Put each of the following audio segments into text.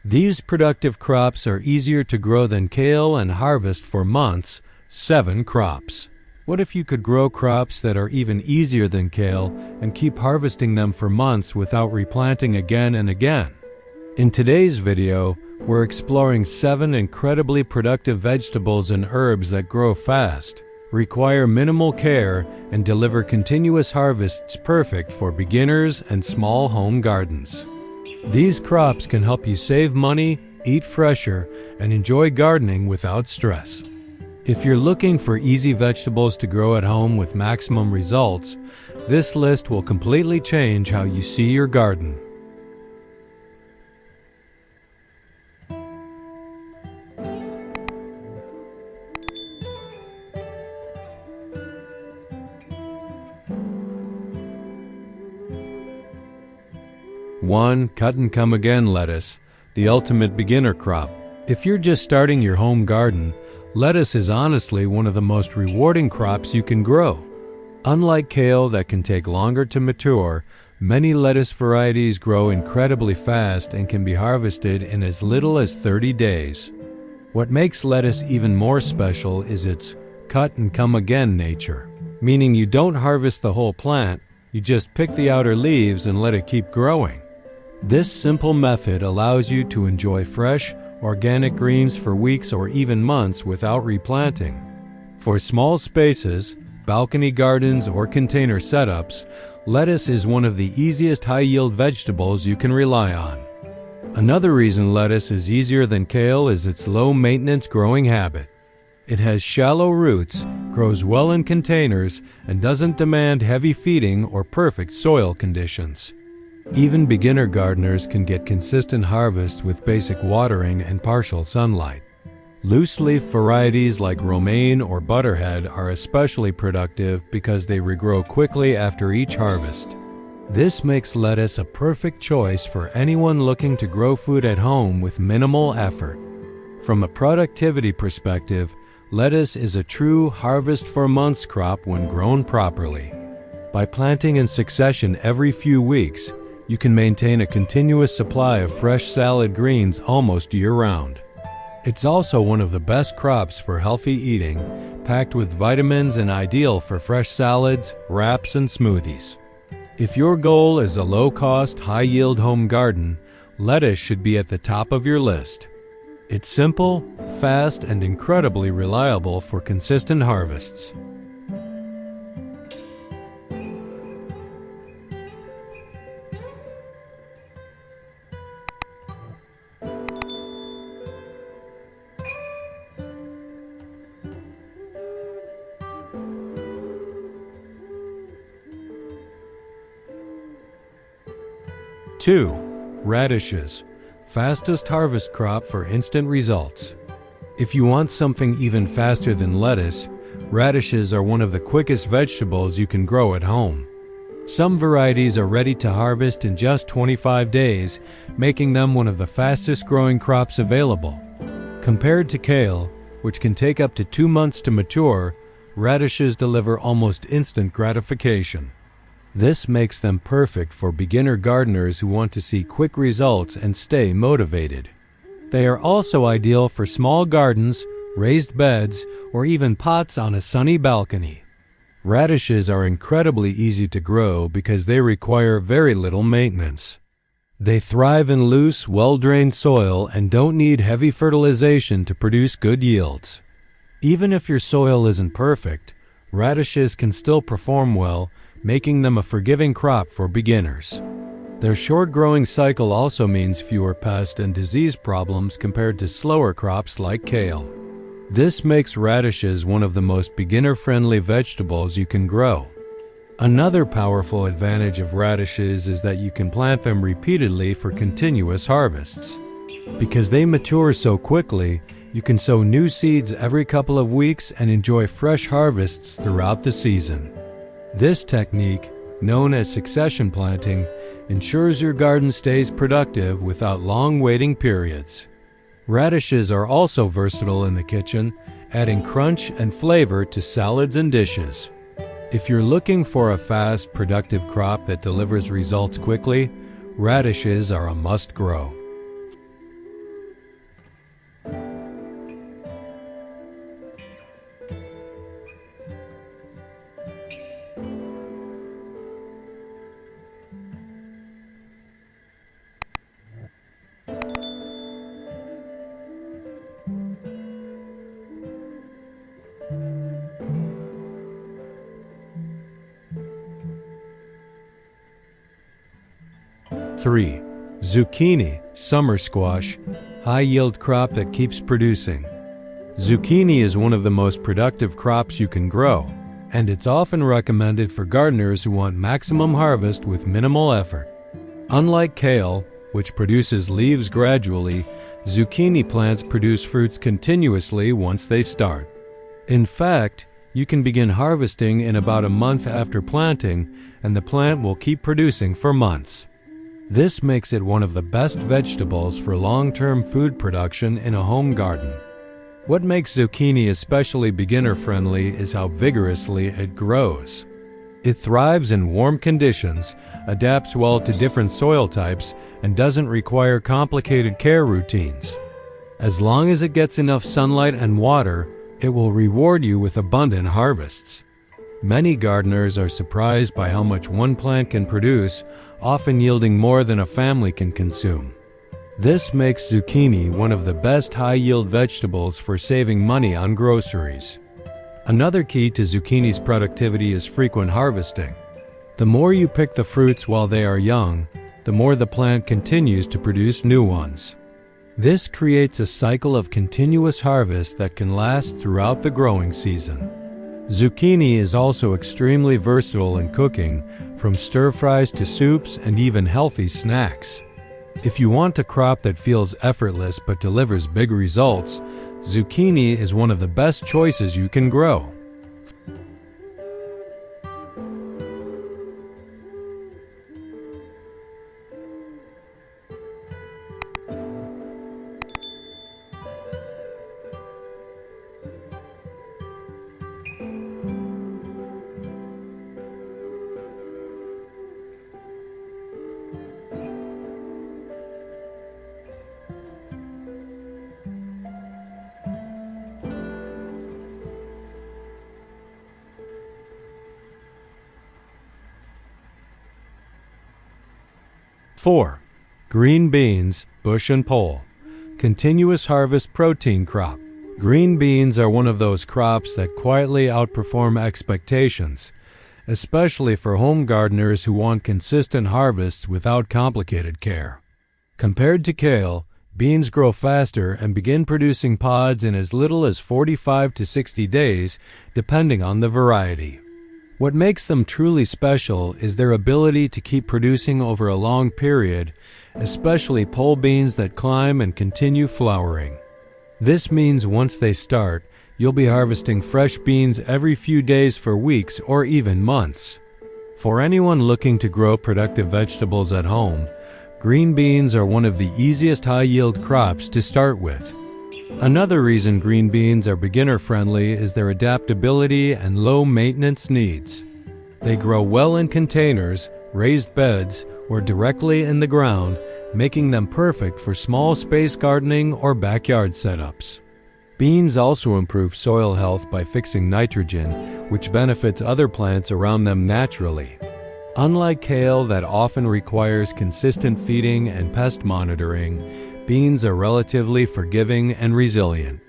These productive crops are easier to grow than kale and harvest for months, 7 crops. What if you could grow crops that are even easier than kale and keep harvesting them for months without replanting again and again? In today's video, we're exploring 7 incredibly productive vegetables and herbs that grow fast, require minimal care, and deliver continuous harvests perfect for beginners and small home gardens. These crops can help you save money, eat fresher, and enjoy gardening without stress. If you're looking for easy vegetables to grow at home with maximum results, this list will completely change how you see your garden. One, cut and come again lettuce, the ultimate beginner crop. If you're just starting your home garden, lettuce is honestly one of the most rewarding crops you can grow. Unlike kale that can take longer to mature, many lettuce varieties grow incredibly fast and can be harvested in as little as 30 days. What makes lettuce even more special is its cut and come again nature, meaning you don't harvest the whole plant, you just pick the outer leaves and let it keep growing. This simple method allows you to enjoy fresh, organic greens for weeks or even months without replanting. For small spaces, balcony gardens, or container setups, lettuce is one of the easiest high-yield vegetables you can rely on. Another reason lettuce is easier than kale is its low-maintenance growing habit. It has shallow roots, grows well in containers, and doesn't demand heavy feeding or perfect soil conditions. Even beginner gardeners can get consistent harvests with basic watering and partial sunlight. Loose-leaf varieties like romaine or butterhead are especially productive because they regrow quickly after each harvest. This makes lettuce a perfect choice for anyone looking to grow food at home with minimal effort. From a productivity perspective, lettuce is a true harvest for months crop when grown properly. By planting in succession every few weeks, you can maintain a continuous supply of fresh salad greens almost year-round. It's also one of the best crops for healthy eating, packed with vitamins and ideal for fresh salads, wraps, and smoothies. If your goal is a low-cost, high-yield home garden, lettuce should be at the top of your list. It's simple, fast, and incredibly reliable for consistent harvests. Two, radishes, fastest harvest crop for instant results. If you want something even faster than lettuce, radishes are one of the quickest vegetables you can grow at home. Some varieties are ready to harvest in just 25 days, making them one of the fastest growing crops available. Compared to kale, which can take up to 2 months to mature, radishes deliver almost instant gratification. This makes them perfect for beginner gardeners who want to see quick results and stay motivated. They are also ideal for small gardens, raised beds, or even pots on a sunny balcony. Radishes are incredibly easy to grow because they require very little maintenance. They thrive in loose, well-drained soil and don't need heavy fertilization to produce good yields. Even if your soil isn't perfect, radishes can still perform well, making them a forgiving crop for beginners. Their short growing cycle also means fewer pest and disease problems compared to slower crops like kale. This makes radishes one of the most beginner-friendly vegetables you can grow. Another powerful advantage of radishes is that you can plant them repeatedly for continuous harvests. Because they mature so quickly, you can sow new seeds every couple of weeks and enjoy fresh harvests throughout the season. This technique, known as succession planting, ensures your garden stays productive without long waiting periods. Radishes are also versatile in the kitchen, adding crunch and flavor to salads and dishes. If you're looking for a fast, productive crop that delivers results quickly, radishes are a must-grow. 3. Zucchini, summer squash, high-yield crop that keeps producing. Zucchini is one of the most productive crops you can grow, and it's often recommended for gardeners who want maximum harvest with minimal effort. Unlike kale, which produces leaves gradually, zucchini plants produce fruits continuously once they start. In fact, you can begin harvesting in about a month after planting, and the plant will keep producing for months. This makes it one of the best vegetables for long-term food production in a home garden. What makes zucchini especially beginner-friendly is how vigorously it grows. It thrives in warm conditions, adapts well to different soil types, and doesn't require complicated care routines. As long as it gets enough sunlight and water, it will reward you with abundant harvests. Many gardeners are surprised by how much one plant can produce, often yielding more than a family can consume. This makes zucchini one of the best high-yield vegetables for saving money on groceries. Another key to zucchini's productivity is frequent harvesting. The more you pick the fruits while they are young, the more the plant continues to produce new ones. This creates a cycle of continuous harvest that can last throughout the growing season. Zucchini is also extremely versatile in cooking, from stir-fries to soups and even healthy snacks. If you want a crop that feels effortless but delivers big results, zucchini is one of the best choices you can grow. Four. Green beans, bush and pole. Continuous harvest protein crop. Green beans are one of those crops that quietly outperform expectations, especially for home gardeners who want consistent harvests without complicated care. Compared to kale, beans grow faster and begin producing pods in as little as 45 to 60 days, depending on the variety. What makes them truly special is their ability to keep producing over a long period, especially pole beans that climb and continue flowering. This means once they start, you'll be harvesting fresh beans every few days for weeks or even months. For anyone looking to grow productive vegetables at home, green beans are one of the easiest high-yield crops to start with. Another reason green beans are beginner-friendly is their adaptability and low maintenance needs. They grow well in containers, raised beds, or directly in the ground, making them perfect for small space gardening or backyard setups. Beans also improve soil health by fixing nitrogen, which benefits other plants around them naturally. Unlike kale that often requires consistent feeding and pest monitoring, beans are relatively forgiving and resilient.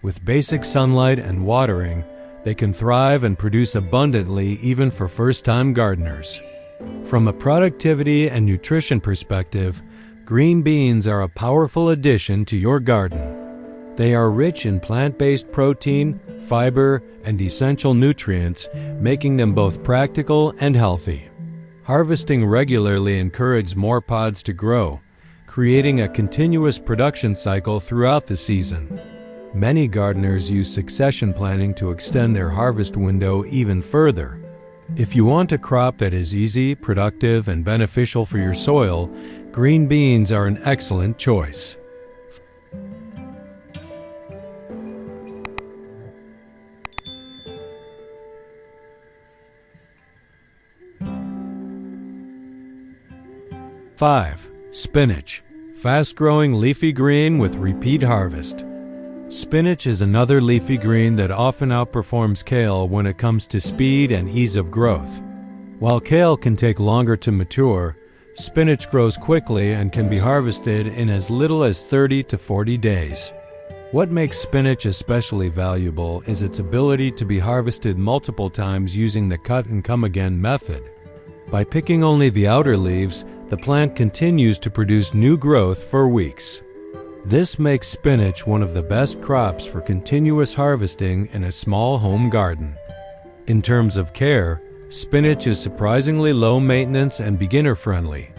With basic sunlight and watering, they can thrive and produce abundantly even for first-time gardeners. From a productivity and nutrition perspective, green beans are a powerful addition to your garden. They are rich in plant-based protein, fiber, and essential nutrients, making them both practical and healthy. Harvesting regularly encourages more pods to grow, creating a continuous production cycle throughout the season. Many gardeners use succession planning to extend their harvest window even further. If you want a crop that is easy, productive, and beneficial for your soil, green beans are an excellent choice. Five. Spinach, fast-growing leafy green with repeat harvest. Spinach is another leafy green that often outperforms kale when it comes to speed and ease of growth. While kale can take longer to mature, spinach grows quickly and can be harvested in as little as 30 to 40 days. What makes spinach especially valuable is its ability to be harvested multiple times using the cut-and-come-again method. By picking only the outer leaves, the plant continues to produce new growth for weeks. This makes spinach one of the best crops for continuous harvesting in a small home garden. In terms of care, spinach is surprisingly low maintenance and beginner-friendly.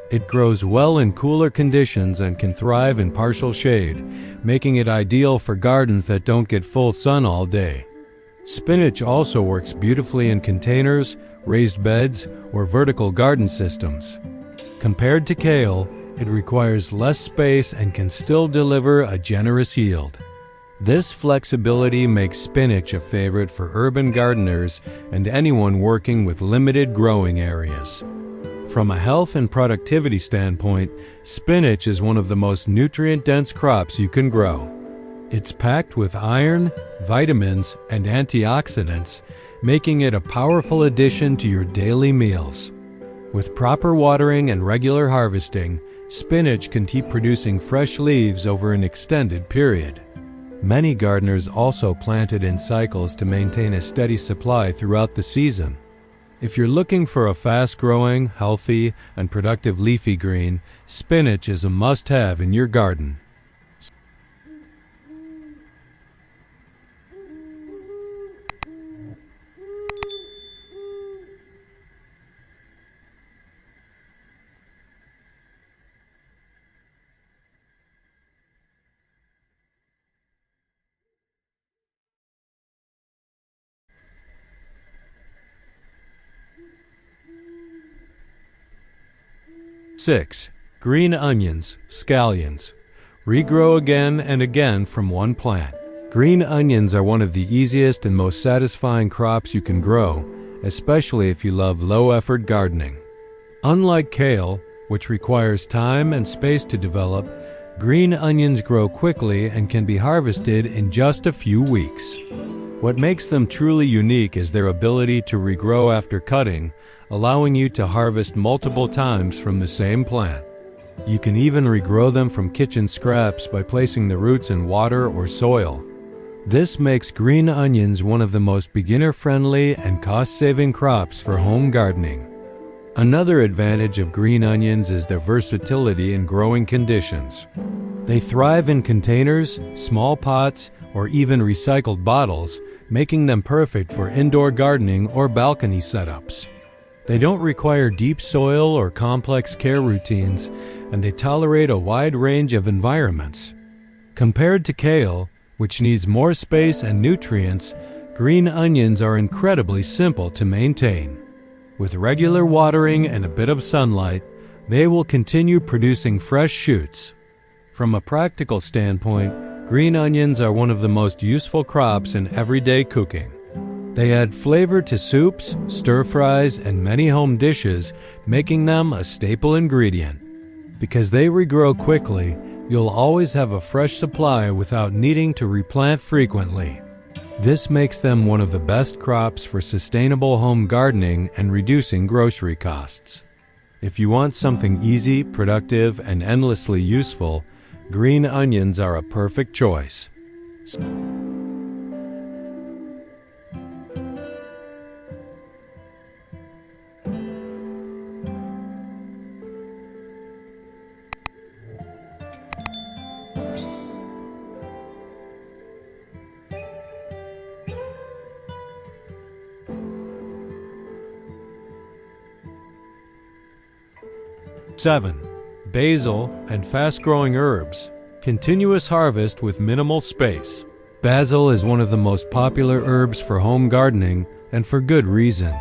It grows well in cooler conditions and can thrive in partial shade, making it ideal for gardens that don't get full sun all day. Spinach also works beautifully in containers, raised beds, or vertical garden systems. Compared to kale, it requires less space and can still deliver a generous yield. This flexibility makes spinach a favorite for urban gardeners and anyone working with limited growing areas. From a health and productivity standpoint, spinach is one of the most nutrient-dense crops you can grow. It's packed with iron, vitamins, and antioxidants, making it a powerful addition to your daily meals. With proper watering and regular harvesting, spinach can keep producing fresh leaves over an extended period. Many gardeners also plant it in cycles to maintain a steady supply throughout the season. If you're looking for a fast-growing, healthy, and productive leafy green, spinach is a must-have in your garden. Six, green onions, scallions. Regrow again and again from one plant. Green onions are one of the easiest and most satisfying crops you can grow, especially if you love low-effort gardening. Unlike kale, which requires time and space to develop, green onions grow quickly and can be harvested in just a few weeks. What makes them truly unique is their ability to regrow after cutting, allowing you to harvest multiple times from the same plant. You can even regrow them from kitchen scraps by placing the roots in water or soil. This makes green onions one of the most beginner-friendly and cost-saving crops for home gardening. Another advantage of green onions is their versatility in growing conditions. They thrive in containers, small pots, or even recycled bottles, making them perfect for indoor gardening or balcony setups. They don't require deep soil or complex care routines, and they tolerate a wide range of environments. Compared to kale, which needs more space and nutrients, green onions are incredibly simple to maintain. With regular watering and a bit of sunlight, they will continue producing fresh shoots. From a practical standpoint, green onions are one of the most useful crops in everyday cooking. They add flavor to soups, stir-fries, and many home dishes, making them a staple ingredient. Because they regrow quickly, you'll always have a fresh supply without needing to replant frequently. This makes them one of the best crops for sustainable home gardening and reducing grocery costs. If you want something easy, productive, and endlessly useful, green onions are a perfect choice. 7. Basil and fast-growing herbs. Continuous harvest with minimal space. Basil is one of the most popular herbs for home gardening, and for good reason.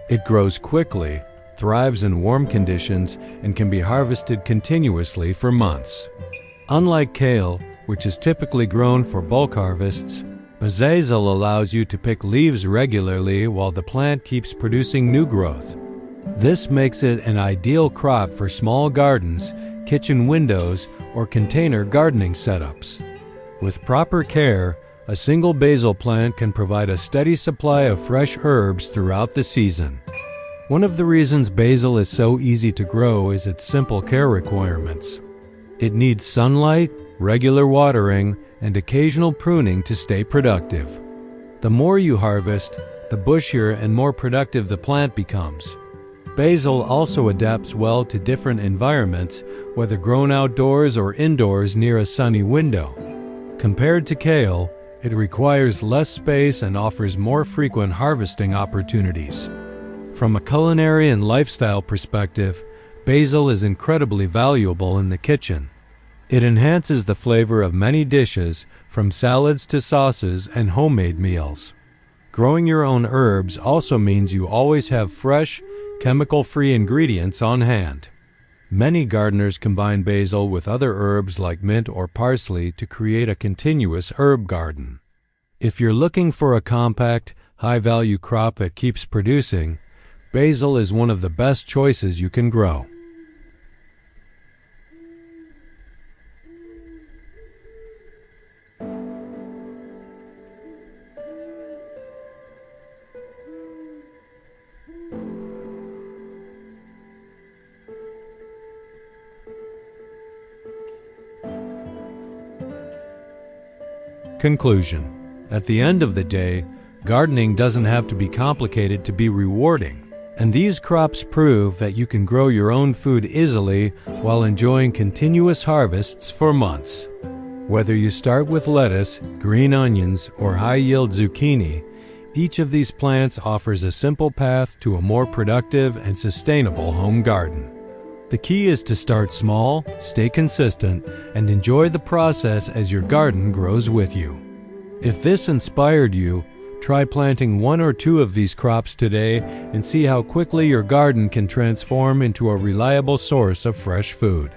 It grows quickly, thrives in warm conditions, and can be harvested continuously for months. Unlike kale, which is typically grown for bulk harvests, basil allows you to pick leaves regularly while the plant keeps producing new growth. This makes it an ideal crop for small gardens, kitchen windows, or container gardening setups. With proper care, a single basil plant can provide a steady supply of fresh herbs throughout the season. One of the reasons basil is so easy to grow is its simple care requirements. It needs sunlight, regular watering, and occasional pruning to stay productive. The more you harvest, the bushier and more productive the plant becomes. Basil also adapts well to different environments, whether grown outdoors or indoors near a sunny window. Compared to kale, it requires less space and offers more frequent harvesting opportunities. From a culinary and lifestyle perspective, basil is incredibly valuable in the kitchen. It enhances the flavor of many dishes, from salads to sauces and homemade meals. Growing your own herbs also means you always have fresh, chemical-free ingredients on hand. Many gardeners combine basil with other herbs like mint or parsley to create a continuous herb garden. If you're looking for a compact, high-value crop that keeps producing, basil is one of the best choices you can grow. Conclusion. At the end of the day, gardening doesn't have to be complicated to be rewarding, and these crops prove that you can grow your own food easily while enjoying continuous harvests for months. Whether you start with lettuce, green onions, or high-yield zucchini, each of these plants offers a simple path to a more productive and sustainable home garden. The key is to start small, stay consistent, and enjoy the process as your garden grows with you. If this inspired you, try planting 1 or 2 of these crops today and see how quickly your garden can transform into a reliable source of fresh food.